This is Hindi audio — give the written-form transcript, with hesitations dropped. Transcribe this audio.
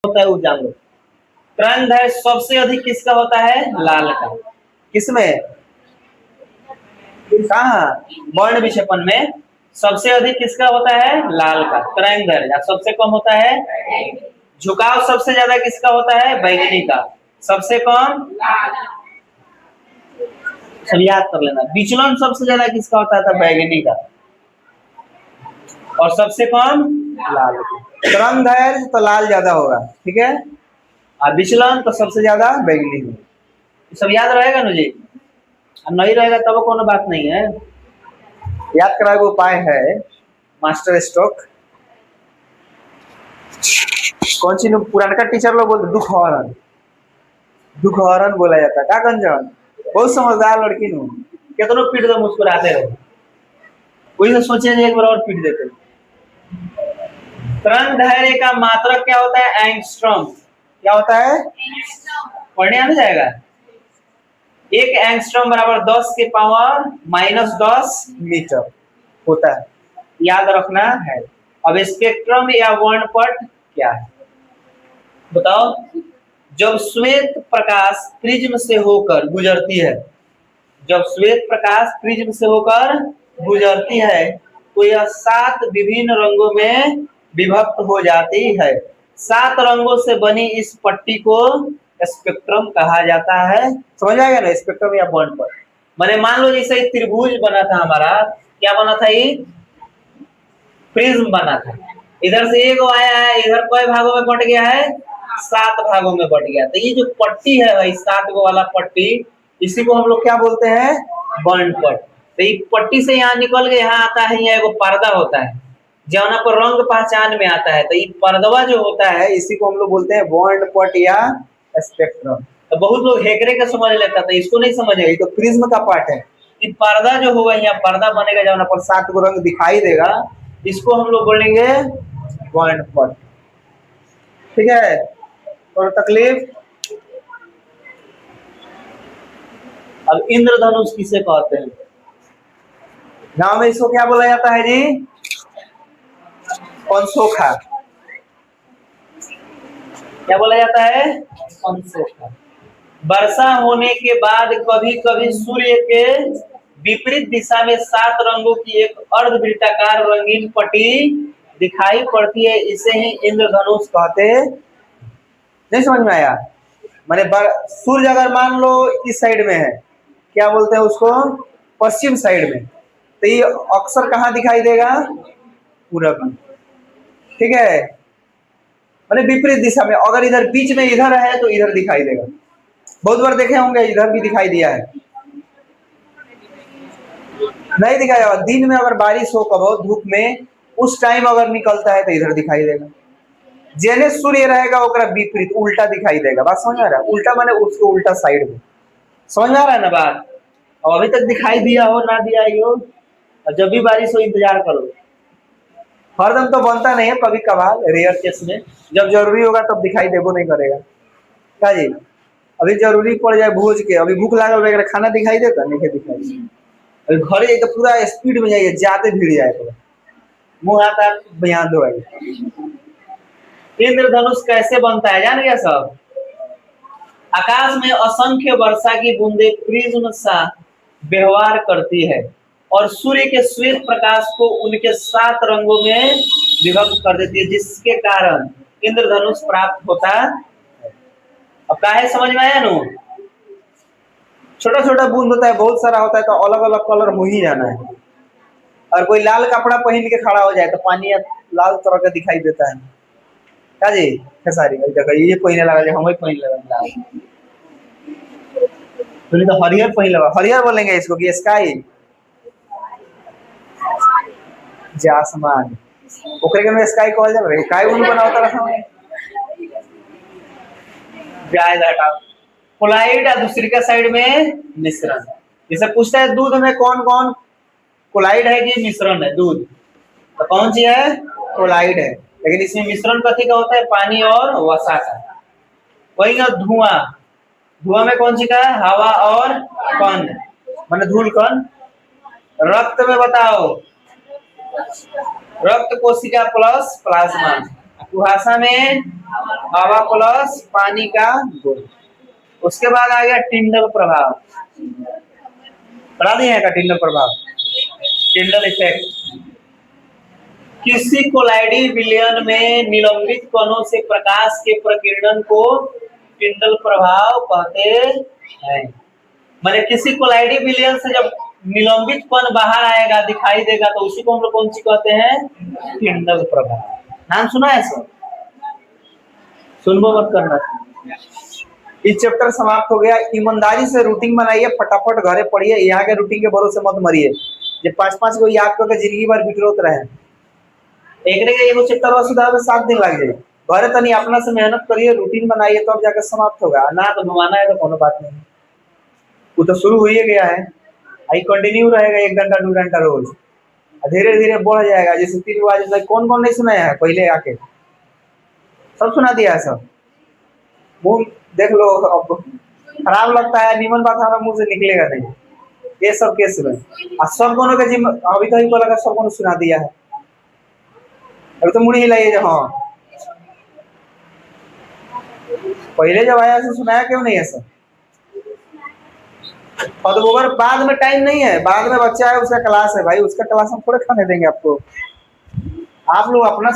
होता है वो जान लो। तरंगदैर्घ्य सबसे अधिक किसका होता है? लाल का। किसमें? कहाँ? वर्ण विक्षेपण में सबसे अधिक किसका होता है? लाल का तरंगदैर्घ्य। सबसे कम होता है? झुकाव सबसे ज्यादा किसका होता है? बैंगनी का। सबसे कम? सब याद कर लेना। विचलन सबसे ज्यादा किसका होता था? बैंगनी का। और सबसे कम? लाल का। तरंगदैर्घ्य तो लाल ज्यादा होगा, ठीक है, और विचलन तो सबसे ज्यादा बैंगनी में। सब याद रहेगा ना जी? नहीं रहेगा तब कोनो बात नहीं है। याद कराने का उपाय है मास्टर स्ट्रोक। कौन सी पुराना टीचर लोग बोलते दुख हरण, दुख हरण बोला जाता है। क्या गंजन बहुत समझदार लड़की नु, कितनों पीट दो मुस्कुराते रहो। वही तो सोचे एक बार और पीट देते। तरंगदैर्घ्य का मात्रक क्या होता है? एंगस्ट्रॉम। क्या होता है? पढ़ने आ जाएगा। एक एंगस्ट्रॉम बराबर 10 के पावर -10 मीटर होता है, याद रखना है। अब स्पेक्ट्रम या वर्णपट क्या है बताओ? जब श्वेत प्रकाश प्रिज्म से होकर गुजरती है, जब श्वेत प्रकाश प्रिज्म से होकर गुजरती है तो यह 7 विभिन्न रंगों में विभक्त हो जाती है। 7 रंगों से बनी इस पट्टी को स्पेक्ट्रम कहा जाता है। समझ आएगा ना? स्पेक्ट्रम या वर्णपट मैंने मान लो जैसे त्रिभुज बना था हमारा, क्या बना था? ये प्रिज्म बना था। इधर से एक आया है, इधर कई भागों में बट गया है? 7 भागों में बट गया। तो ये जो पट्टी है भाई, 7 गो वाला पट्टी, इसी को हम लोग क्या बोलते हैं? वर्णपट। तो ये पट्टी से यहाँ निकल के यहाँ आता है, यहाँ एगो पर्दा होता है जहाँ पर रंग पहचान में आता है। तो ये पर्दवा जो होता है इसी को हम लोग बोलते हैं वर्णपट या स्पेक्ट्रम। तो बहुत लोग हेकरे का समझ लेता था, इसको नहीं समझेगा। ये तो प्रिज्म का पार्ट है। ये पर्दा जो होगा, यहाँ पर्दा बनेगा जहाँ पर 7 गो रंग दिखाई देगा, इसको हम लोग बोलेंगे वर्णपट। ठीक है? और तकलीफ? अब इंद्रधनुष किसे कहते हैं? गांव में इसको क्या बोला जाता है जी? पंचोखा। क्या बोला जाता है? पंचोखा। वर्षा होने के बाद कभी कभी सूर्य के विपरीत दिशा में 7 रंगों की एक अर्धवृत्ताकार रंगीन पट्टी दिखाई पड़ती है। इसे ही इंद्रधनुष कहते। नहीं समझ में आया? माने सूर्य अगर मान लो इस साइड में है, क्या बोलते हैं उसको? पश्चिम साइड में। तो ये अक्सर कहाँ दिखाई देगा? पूरब में। ठीक है? माने विपरीत दिशा में। अगर इधर बीच में इधर है तो इधर दिखाई देगा। बहुत बार देखे होंगे इधर भी दिखाई दिया है। नहीं दिखाया। दिन में अगर बारिश हो कब धूप में, उस टाइम अगर निकलता है तो इधर दिखाई देगा। जेने सूर्य रहेगा ओकरा विपरीत उल्टा दिखाई देगा। बात समझ आ रहा है? उल्टा माने उसके उल्टा साइड में। समझ में आ रहा है ना बात? और अभी तक दिखाई दिया हो ना दिया हो, और जब भी बारिश हो इंतजार करो। हरदम तो बनता नहीं है, कभी कभार रेयर केस में जब जरूरी होगा तब दिखाई देबो नहीं करेगा। क्या जी? अभी जरूरी पड़ जाए भोज के, अभी भूख लागल वगैरह, खाना दिखाई देता नहीं? दिखाई। अभी घर जाके पूरा स्पीड में जाइए, जाते भीड़ जाए तो मुंह हाथ बयान दो। इंद्रधनुष कैसे बनता है जान गया सब? आकाश में असंख्य वर्षा की बूंदें प्रिज्म सा व्यवहार करती है और सूर्य के श्वेत प्रकाश को उनके 7 रंगों में विभक्त कर देती है, जिसके कारण इंद्रधनुष प्राप्त होता है। अब काहे समझ में आया नु? छोटा छोटा बूंद होता है, बहुत सारा होता है, तो अलग अलग कलर हो ही जाना है। और कोई लाल कपड़ा पहन के खड़ा हो जाए तो पानी लाल तरह का दिखाई देता है। क्या जी? खेसारी देखो ये पहने लगा, हम पहन लगा, तो हरियर पहन लगा। हरियर बोलेंगे इसको कि स्काई, आसमान। ओकरे के में स्काई कहल जाए। काय उन बना होता रहा जायद हटा। कोलाइड और दूसरी का साइड में मिश्रण। जैसे पूछता है दूध में कौन कौन कोलाइड है कि मिश्रण है? दूध तो कौन सी है? कोलाइड है। लेकिन इसमें मिश्रण कथी का होता है? पानी और वसा का। वही ना धुआं, धुआं में कौन सी का? हवा और कण, माने धूल कण। रक्त में बताओ, रक्त कोशिका प्लस प्लाज्मा। कुहासा में हवा प्लस पानी का गुण। उसके बाद आ गया टिंडल प्रभाव। पढ़ा दिए का टिंडल प्रभाव, टिंडल इफेक्ट। किसी कोलाइडी विलयन में निलंबित कणों से प्रकाश के प्रकीर्णन को टिंडल प्रभाव कहते हैं। माने किसी कोलाइडी विलयन से जब निलंबित कण बाहर आएगा, दिखाई देगा, तो उसी को हम लोग कौन सी कहते हैं? टिंडल प्रभाव। नाम सुना है सर? सुनबो मत करना। इस चैप्टर समाप्त हो गया। ईमानदारी से रूटीन बनाइए, फटाफट घरे पढ़िए। यहाँ के रूटीन के भरोसे मत मरिए, ये 5-5 को याद करके जिंदगी भर बिखरोत रहे। एक एगो चैप्टर और सुधार में 7 दिन लग जाए। घरे तनी अपना से मेहनत करिए, रूटीन बनाइए, तब जाकर समाप्त होगा। ना तो घुमाना है तो कोनो बात नहीं, वो तो शुरू हो ही गया है। आई कंटिन्यू रहेगा 1 घंटा 2 घंटा रोज, धीरे धीरे बढ़ जाएगा। जैसे 3 बार कौन कौन नहीं सुनाया है पहले आके? सब सुना दिया है सब। मुंह देख लो, अब खराब लगता है, निमन बात हमारा मुंह से निकलेगा नहीं। ये सब केस में सब कोनो के जिम अभी तो ही को लगा सब कोनो सुना दिया है। अभी तो मुड़ी हिलाइए जो हाँ, पहले जब आया से सुनाया क्यों नहीं है सर? और तो वो बाद में टाइम नहीं है, बाद में बच्चा है, उसका क्लास है भाई, उसका क्लास हम थोड़े खाने देंगे आपको। आप लोग अपना